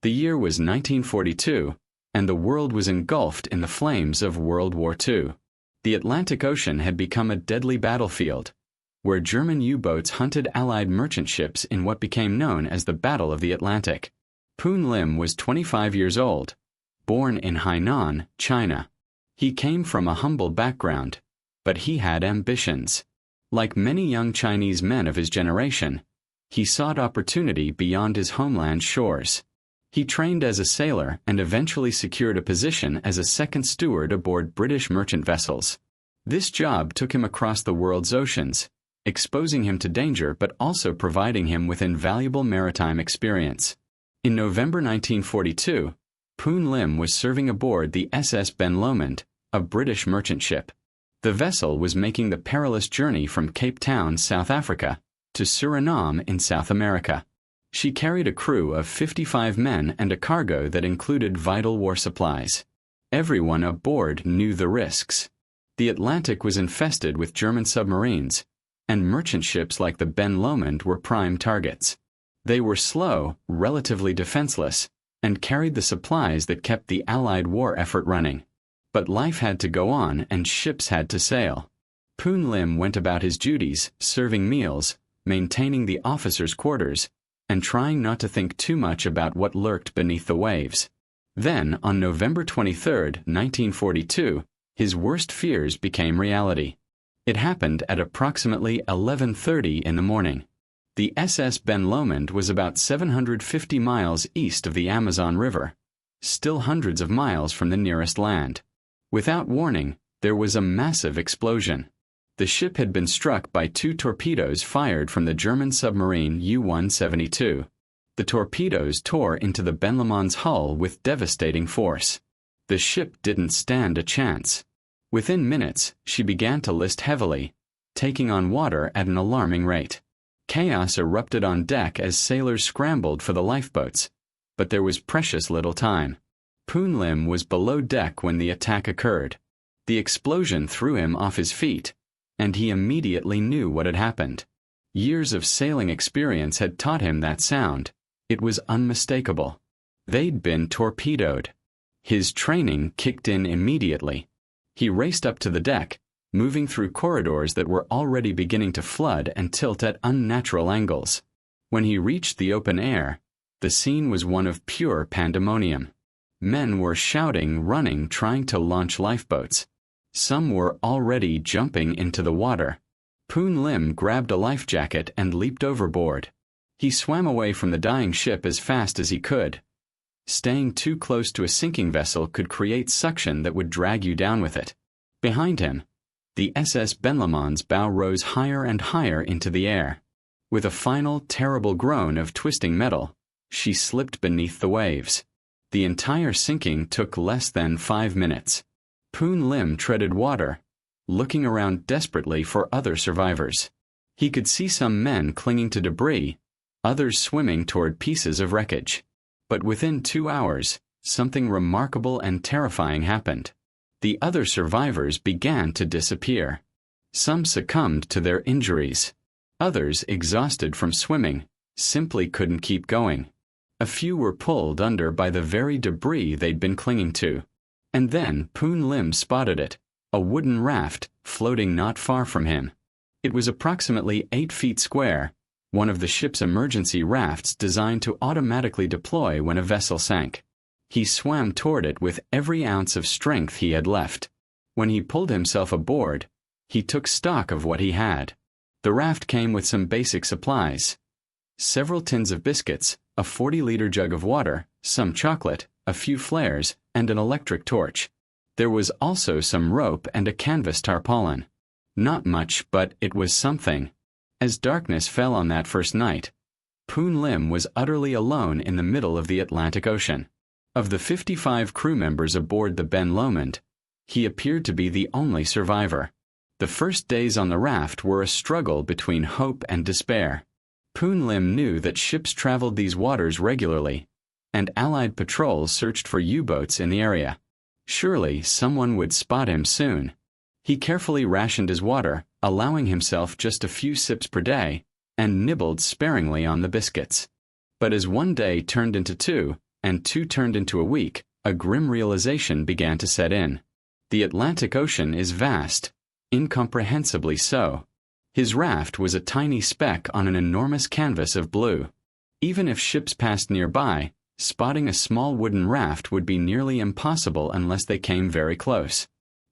The year was 1942, and the world was engulfed in the flames of World War II. The Atlantic Ocean had become a deadly battlefield, where German U-boats hunted Allied merchant ships in what became known as the Battle of the Atlantic. Poon Lim was 25 years old, born in Hainan, China. He came from a humble background, but he had ambitions. Like many young Chinese men of his generation, he sought opportunity beyond his homeland shores. He trained as a sailor and eventually secured a position as a second steward aboard British merchant vessels. This job took him across the world's oceans, exposing him to danger but also providing him with invaluable maritime experience. In November 1942, Poon Lim was serving aboard the SS Ben Lomond, a British merchant ship. The vessel was making the perilous journey from Cape Town, South Africa, to Suriname in South America. She carried a crew of 55 men and a cargo that included vital war supplies. Everyone aboard knew the risks. The Atlantic was infested with German submarines, and merchant ships like the Ben Lomond were prime targets. They were slow, relatively defenseless, and carried the supplies that kept the Allied war effort running. But life had to go on and ships had to sail. Poon Lim went about his duties, serving meals, maintaining the officers' quarters, and trying not to think too much about what lurked beneath the waves. Then, on November 23, 1942, his worst fears became reality. It happened at approximately 11:30 in the morning. The SS Ben Lomond was about 750 miles east of the Amazon River, still hundreds of miles from the nearest land. Without warning, there was a massive explosion. The ship had been struck by 2 torpedoes fired from the German submarine U-172. The torpedoes tore into the Ben Lomond's hull with devastating force. The ship didn't stand a chance. Within minutes, she began to list heavily, taking on water at an alarming rate. Chaos erupted on deck as sailors scrambled for the lifeboats, but there was precious little time. Poon Lim was below deck when the attack occurred. The explosion threw him off his feet, and he immediately knew what had happened. Years of sailing experience had taught him that sound. It was unmistakable. They'd been torpedoed. His training kicked in immediately. He raced up to the deck, moving through corridors that were already beginning to flood and tilt at unnatural angles. When he reached the open air, the scene was one of pure pandemonium. Men were shouting, running, trying to launch lifeboats. Some were already jumping into the water. Poon Lim grabbed a life jacket and leaped overboard. He swam away from the dying ship as fast as he could. Staying too close to a sinking vessel could create suction that would drag you down with it. Behind him, the SS Ben Lomond's bow rose higher and higher into the air. With a final, terrible groan of twisting metal, she slipped beneath the waves. The entire sinking took less than 5 minutes. Poon Lim treaded water, looking around desperately for other survivors. He could see some men clinging to debris, others swimming toward pieces of wreckage. But within 2 hours, something remarkable and terrifying happened. The other survivors began to disappear. Some succumbed to their injuries. Others, exhausted from swimming, simply couldn't keep going. A few were pulled under by the very debris they'd been clinging to. And then Poon Lim spotted it, a wooden raft, floating not far from him. It was approximately 8 feet square, one of the ship's emergency rafts designed to automatically deploy when a vessel sank. He swam toward it with every ounce of strength he had left. When he pulled himself aboard, he took stock of what he had. The raft came with some basic supplies: several tins of biscuits, a 40-liter jug of water, some chocolate, a few flares, and an electric torch. There was also some rope and a canvas tarpaulin. Not much, but it was something. As darkness fell on that first night, Poon Lim was utterly alone in the middle of the Atlantic Ocean. Of the 55 crew members aboard the Ben Lomond, he appeared to be the only survivor. The first days on the raft were a struggle between hope and despair. Poon Lim knew that ships traveled these waters regularly, and Allied patrols searched for U-boats in the area. Surely someone would spot him soon. He carefully rationed his water, allowing himself just a few sips per day, and nibbled sparingly on the biscuits. But as one day turned into 2, and 2 turned into a week, a grim realization began to set in. The Atlantic Ocean is vast, incomprehensibly so. His raft was a tiny speck on an enormous canvas of blue. Even if ships passed nearby, spotting a small wooden raft would be nearly impossible unless they came very close.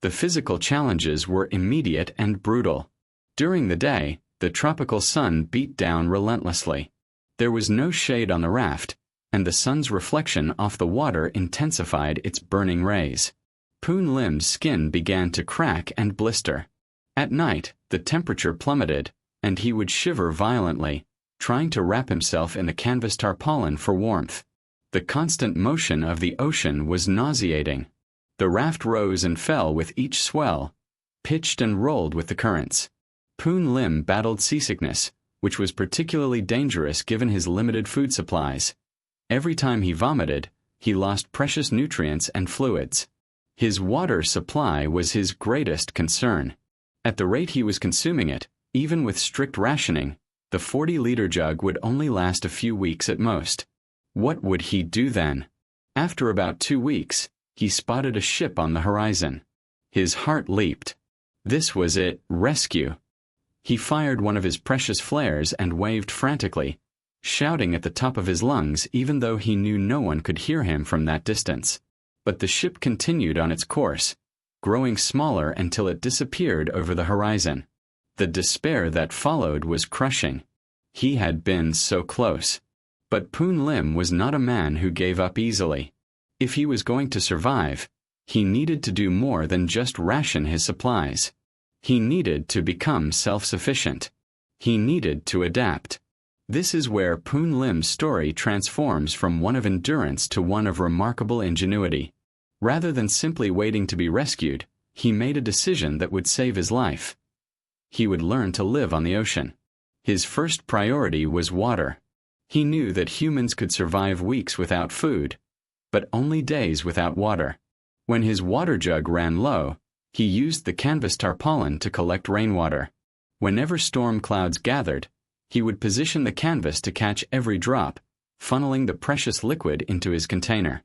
The physical challenges were immediate and brutal. During the day, the tropical sun beat down relentlessly. There was no shade on the raft, and the sun's reflection off the water intensified its burning rays. Poon Lim's skin began to crack and blister. At night, the temperature plummeted, and he would shiver violently, trying to wrap himself in the canvas tarpaulin for warmth. The constant motion of the ocean was nauseating. The raft rose and fell with each swell, pitched and rolled with the currents. Poon Lim battled seasickness, which was particularly dangerous given his limited food supplies. Every time he vomited, he lost precious nutrients and fluids. His water supply was his greatest concern. At the rate he was consuming it, even with strict rationing, the 40-liter jug would only last a few weeks at most. What would he do then? After about 2 weeks, he spotted a ship on the horizon. His heart leaped. This was it, rescue. He fired one of his precious flares and waved frantically, shouting at the top of his lungs even though he knew no one could hear him from that distance. But the ship continued on its course, growing smaller until it disappeared over the horizon. The despair that followed was crushing. He had been so close. But Poon Lim was not a man who gave up easily. If he was going to survive, he needed to do more than just ration his supplies. He needed to become self-sufficient. He needed to adapt. This is where Poon Lim's story transforms from one of endurance to one of remarkable ingenuity. Rather than simply waiting to be rescued, he made a decision that would save his life. He would learn to live on the ocean. His first priority was water. He knew that humans could survive weeks without food, but only days without water. When his water jug ran low, he used the canvas tarpaulin to collect rainwater. Whenever storm clouds gathered, he would position the canvas to catch every drop, funneling the precious liquid into his container.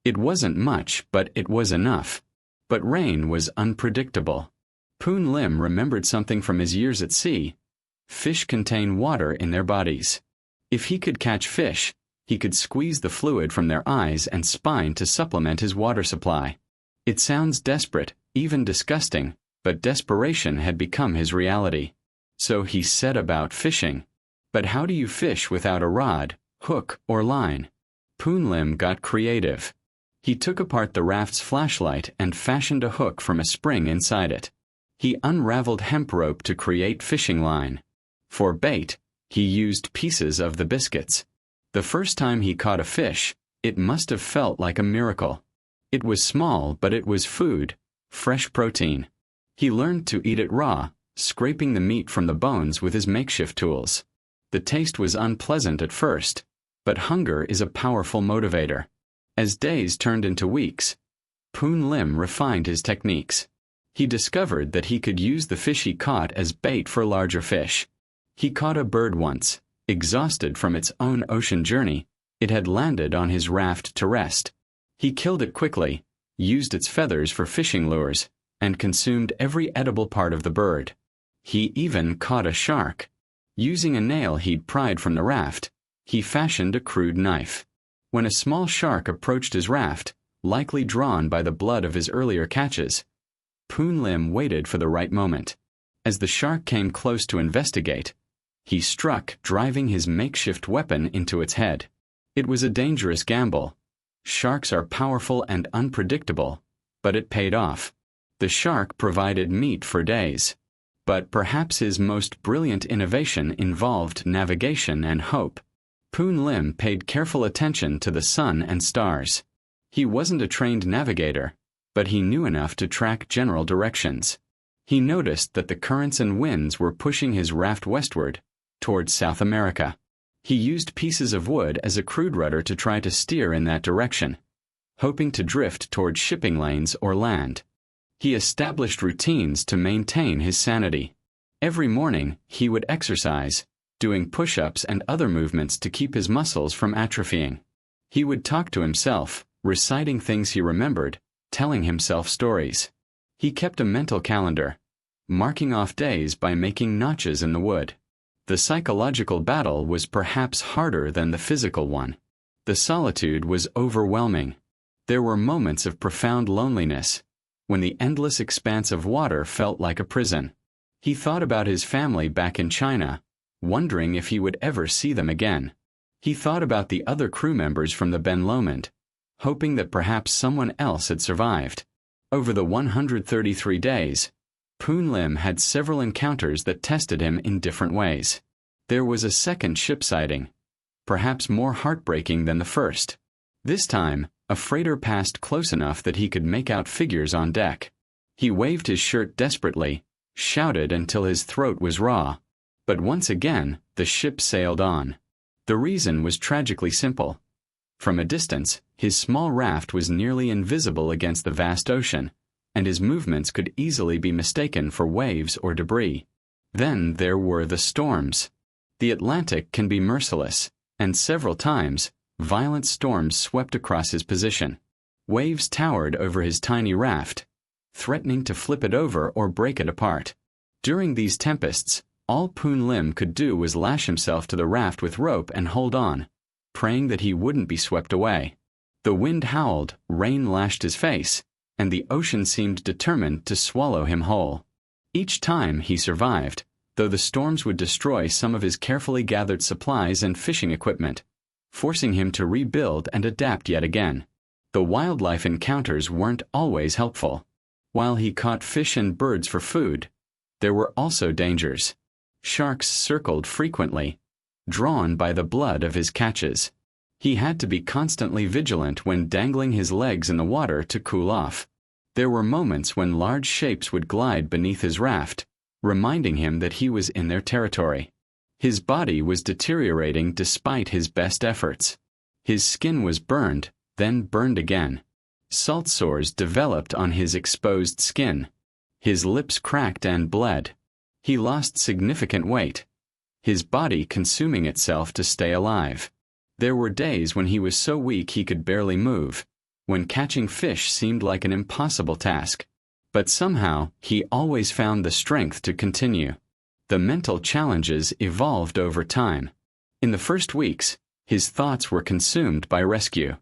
It wasn't much, but it was enough. But rain was unpredictable. Poon Lim remembered something from his years at sea. Fish contain water in their bodies. If he could catch fish, he could squeeze the fluid from their eyes and spine to supplement his water supply. It sounds desperate, even disgusting, but desperation had become his reality. So he set about fishing. But how do you fish without a rod, hook, or line? Poon Lim got creative. He took apart the raft's flashlight and fashioned a hook from a spring inside it. He unraveled hemp rope to create fishing line. For bait, he used pieces of the biscuits. The first time he caught a fish, it must have felt like a miracle. It was small, but it was food, fresh protein. He learned to eat it raw, scraping the meat from the bones with his makeshift tools. The taste was unpleasant at first, but hunger is a powerful motivator. As days turned into weeks, Poon Lim refined his techniques. He discovered that he could use the fish he caught as bait for larger fish. He caught a bird once. Exhausted from its own ocean journey, it had landed on his raft to rest. He killed it quickly, used its feathers for fishing lures, and consumed every edible part of the bird. He even caught a shark. Using a nail he'd pried from the raft, he fashioned a crude knife. When a small shark approached his raft, likely drawn by the blood of his earlier catches, Poon Lim waited for the right moment. As the shark came close to investigate, he struck, driving his makeshift weapon into its head. It was a dangerous gamble. Sharks are powerful and unpredictable, but it paid off. The shark provided meat for days. But perhaps his most brilliant innovation involved navigation and hope. Poon Lim paid careful attention to the sun and stars. He wasn't a trained navigator, but he knew enough to track general directions. He noticed that the currents and winds were pushing his raft westward, towards South America. He used pieces of wood as a crude rudder to try to steer in that direction, hoping to drift toward shipping lanes or land. He established routines to maintain his sanity. Every morning, he would exercise, doing push-ups and other movements to keep his muscles from atrophying. He would talk to himself, reciting things he remembered, telling himself stories. He kept a mental calendar, marking off days by making notches in the wood. The psychological battle was perhaps harder than the physical one. The solitude was overwhelming. There were moments of profound loneliness, when the endless expanse of water felt like a prison. He thought about his family back in China, wondering if he would ever see them again. He thought about the other crew members from the Ben Lomond, hoping that perhaps someone else had survived. Over the 133 days, Poon Lim had several encounters that tested him in different ways. There was a second ship sighting, perhaps more heartbreaking than the first. This time, a freighter passed close enough that he could make out figures on deck. He waved his shirt desperately, shouted until his throat was raw. But once again, the ship sailed on. The reason was tragically simple. From a distance, his small raft was nearly invisible against the vast ocean, and his movements could easily be mistaken for waves or debris. Then there were the storms. The Atlantic can be merciless, and several times, violent storms swept across his position. Waves towered over his tiny raft, threatening to flip it over or break it apart. During these tempests, all Poon Lim could do was lash himself to the raft with rope and hold on, praying that he wouldn't be swept away. The wind howled, rain lashed his face, and the ocean seemed determined to swallow him whole. Each time he survived, though the storms would destroy some of his carefully gathered supplies and fishing equipment, forcing him to rebuild and adapt yet again. The wildlife encounters weren't always helpful. While he caught fish and birds for food, there were also dangers. Sharks circled frequently, drawn by the blood of his catches. He had to be constantly vigilant when dangling his legs in the water to cool off. There were moments when large shapes would glide beneath his raft, reminding him that he was in their territory. His body was deteriorating despite his best efforts. His skin was burned, then burned again. Salt sores developed on his exposed skin. His lips cracked and bled. He lost significant weight, his body consuming itself to stay alive. There were days when he was so weak he could barely move, when catching fish seemed like an impossible task. But somehow, he always found the strength to continue. The mental challenges evolved over time. In the first weeks, his thoughts were consumed by rescue.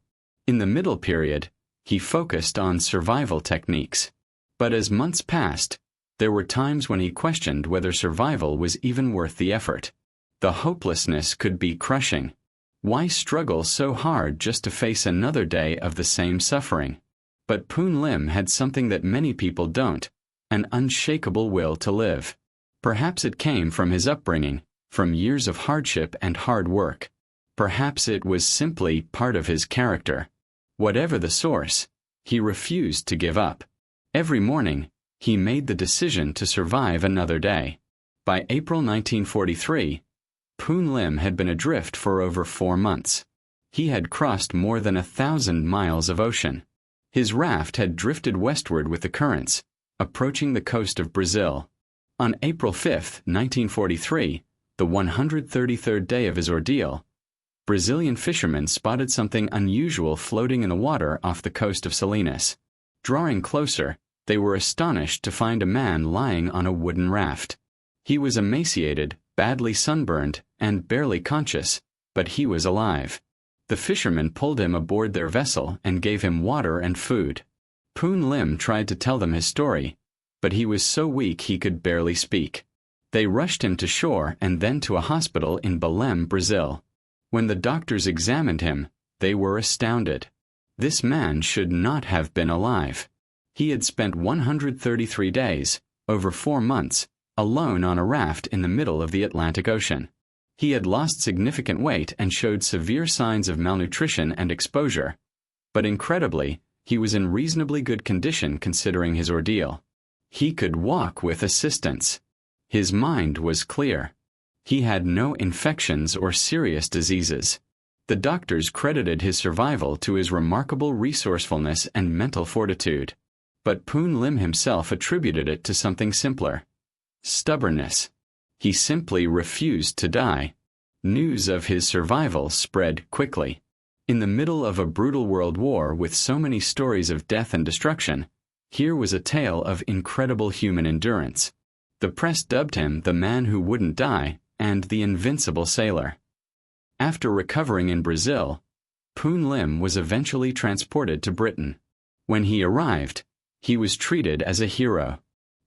In the middle period, he focused on survival techniques. But as months passed, there were times when he questioned whether survival was even worth the effort. The hopelessness could be crushing. Why struggle so hard just to face another day of the same suffering? But Poon Lim had something that many people don't, an unshakable will to live. Perhaps it came from his upbringing, from years of hardship and hard work. Perhaps it was simply part of his character. Whatever the source, he refused to give up. Every morning, he made the decision to survive another day. By April 1943, Poon Lim had been adrift for over 4 months. He had crossed more than 1,000 miles of ocean. His raft had drifted westward with the currents, approaching the coast of Brazil. On April 5, 1943, the 133rd day of his ordeal, Brazilian fishermen spotted something unusual floating in the water off the coast of Salinas. Drawing closer, they were astonished to find a man lying on a wooden raft. He was emaciated, badly sunburned, and barely conscious, but he was alive. The fishermen pulled him aboard their vessel and gave him water and food. Poon Lim tried to tell them his story, but he was so weak he could barely speak. They rushed him to shore and then to a hospital in Belém, Brazil. When the doctors examined him, they were astounded. This man should not have been alive. He had spent 133 days, over 4 months, alone on a raft in the middle of the Atlantic Ocean. He had lost significant weight and showed severe signs of malnutrition and exposure. But incredibly, he was in reasonably good condition considering his ordeal. He could walk with assistance. His mind was clear. He had no infections or serious diseases. The doctors credited his survival to his remarkable resourcefulness and mental fortitude. But Poon Lim himself attributed it to something simpler: stubbornness. He simply refused to die. News of his survival spread quickly. In the middle of a brutal world war with so many stories of death and destruction, here was a tale of incredible human endurance. The press dubbed him the man who wouldn't die and the invincible sailor. After recovering in Brazil, Poon Lim was eventually transported to Britain. When he arrived, he was treated as a hero.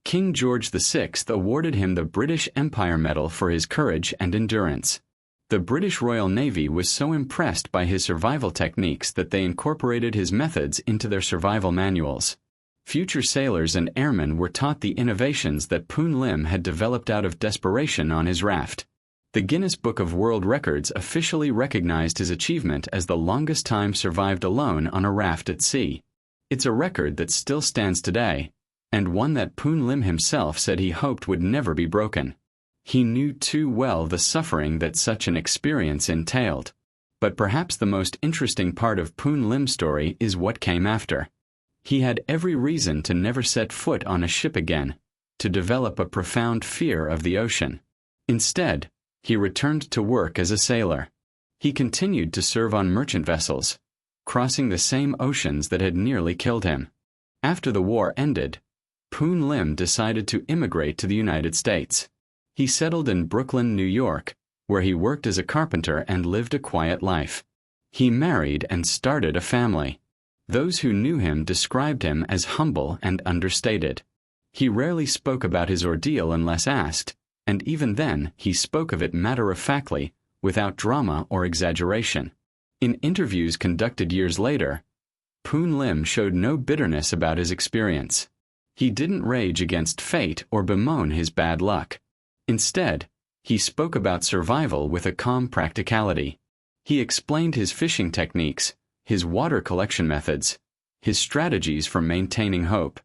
King George VI awarded him the British Empire Medal for his courage and endurance. The British Royal Navy was so impressed by his survival techniques that they incorporated his methods into their survival manuals. Future sailors and airmen were taught the innovations that Poon Lim had developed out of desperation on his raft. The Guinness Book of World Records officially recognized his achievement as the longest time survived alone on a raft at sea. It's a record that still stands today, and one that Poon Lim himself said he hoped would never be broken. He knew too well the suffering that such an experience entailed. But perhaps the most interesting part of Poon Lim's story is what came after. He had every reason to never set foot on a ship again, to develop a profound fear of the ocean. Instead, he returned to work as a sailor. He continued to serve on merchant vessels, crossing the same oceans that had nearly killed him. After the war ended, Poon Lim decided to immigrate to the United States. He settled in Brooklyn, New York, where he worked as a carpenter and lived a quiet life. He married and started a family. Those who knew him described him as humble and understated. He rarely spoke about his ordeal unless asked, and even then he spoke of it matter-of-factly, without drama or exaggeration. In interviews conducted years later, Poon Lim showed no bitterness about his experience. He didn't rage against fate or bemoan his bad luck. Instead, he spoke about survival with a calm practicality. He explained his fishing techniques, his water collection methods, his strategies for maintaining hope.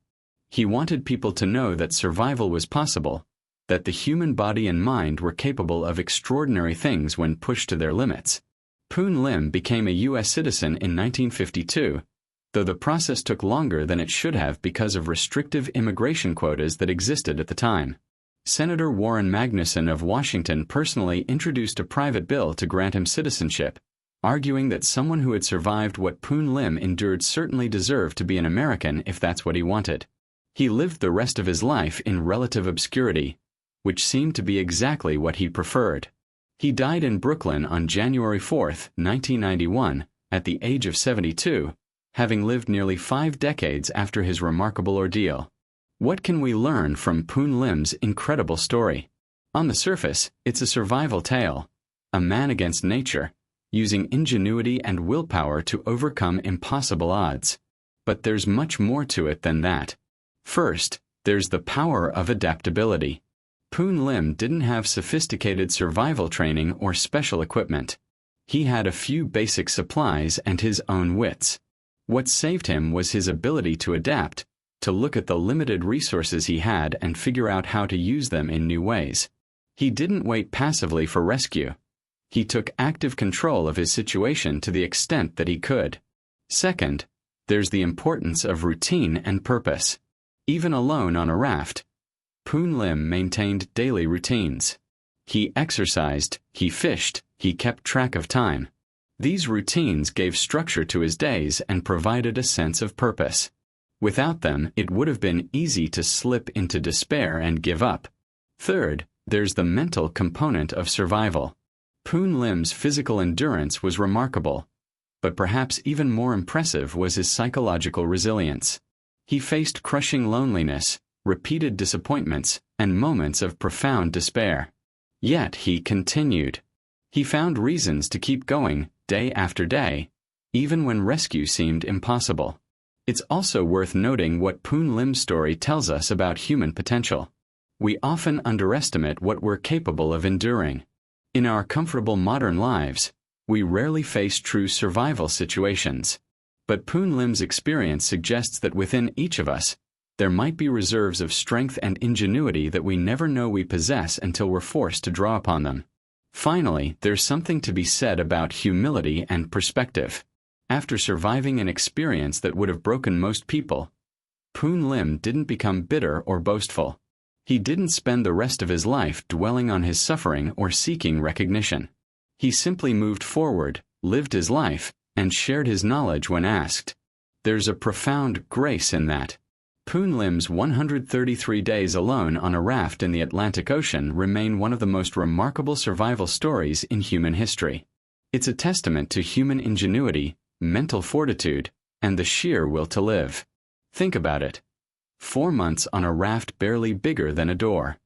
He wanted people to know that survival was possible, that the human body and mind were capable of extraordinary things when pushed to their limits. Poon Lim became a U.S. citizen in 1952, though the process took longer than it should have because of restrictive immigration quotas that existed at the time. Senator Warren Magnuson of Washington personally introduced a private bill to grant him citizenship, arguing that someone who had survived what Poon Lim endured certainly deserved to be an American if that's what he wanted. He lived the rest of his life in relative obscurity, which seemed to be exactly what he preferred. He died in Brooklyn on January 4, 1991, at the age of 72, having lived nearly 5 decades after his remarkable ordeal. What can we learn from Poon Lim's incredible story? On the surface, it's a survival tale, a man against nature, using ingenuity and willpower to overcome impossible odds. But there's much more to it than that. First, there's the power of adaptability. Poon Lim didn't have sophisticated survival training or special equipment. He had a few basic supplies and his own wits. What saved him was his ability to adapt, to look at the limited resources he had and figure out how to use them in new ways. He didn't wait passively for rescue. He took active control of his situation to the extent that he could. Second, there's the importance of routine and purpose. Even alone on a raft, Poon Lim maintained daily routines. He exercised, he fished, he kept track of time. These routines gave structure to his days and provided a sense of purpose. Without them, it would have been easy to slip into despair and give up. Third, there's the mental component of survival. Poon Lim's physical endurance was remarkable, but perhaps even more impressive was his psychological resilience. He faced crushing loneliness, repeated disappointments, and moments of profound despair. Yet he continued. He found reasons to keep going, day after day, even when rescue seemed impossible. It's also worth noting what Poon Lim's story tells us about human potential. We often underestimate what we're capable of enduring. In our comfortable modern lives, we rarely face true survival situations. But Poon Lim's experience suggests that within each of us, there might be reserves of strength and ingenuity that we never know we possess until we're forced to draw upon them. Finally, there's something to be said about humility and perspective. After surviving an experience that would have broken most people, Poon Lim didn't become bitter or boastful. He didn't spend the rest of his life dwelling on his suffering or seeking recognition. He simply moved forward, lived his life, and shared his knowledge when asked. There's a profound grace in that. Poon Lim's 133 days alone on a raft in the Atlantic Ocean remain one of the most remarkable survival stories in human history. It's a testament to human ingenuity, mental fortitude, and the sheer will to live. Think about it. 4 months on a raft barely bigger than a door.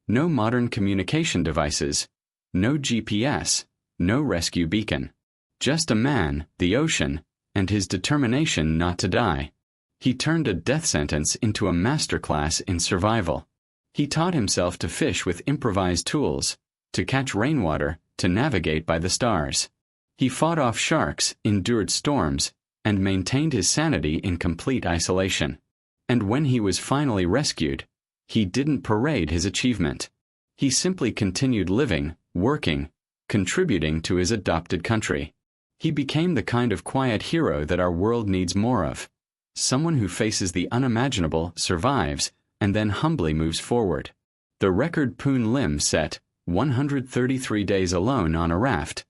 No modern communication devices. No GPS. No rescue beacon. Just a man, the ocean, and his determination not to die. He turned a death sentence into a masterclass in survival. He taught himself to fish with improvised tools, to catch rainwater, to navigate by the stars. He fought off sharks, endured storms, and maintained his sanity in complete isolation. And when he was finally rescued, he didn't parade his achievement. He simply continued living, working, contributing to his adopted country. He became the kind of quiet hero that our world needs more of. Someone who faces the unimaginable, survives, and then humbly moves forward. The record Poon Lim set, 133 days alone on a raft,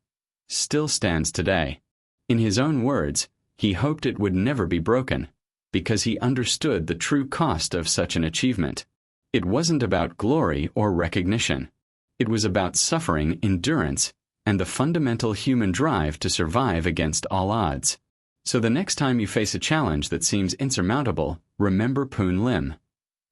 still stands today. In his own words, he hoped it would never be broken, because he understood the true cost of such an achievement. It wasn't about glory or recognition. It was about suffering, endurance, and the fundamental human drive to survive against all odds. So the next time you face a challenge that seems insurmountable, remember Poon Lim.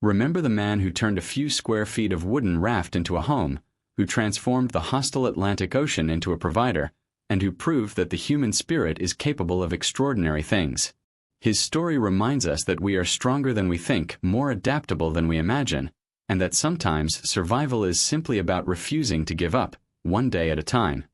Remember the man who turned a few square feet of wooden raft into a home, who transformed the hostile Atlantic Ocean into a provider, and who proved that the human spirit is capable of extraordinary things. His story reminds us that we are stronger than we think, more adaptable than we imagine, and that sometimes survival is simply about refusing to give up, one day at a time.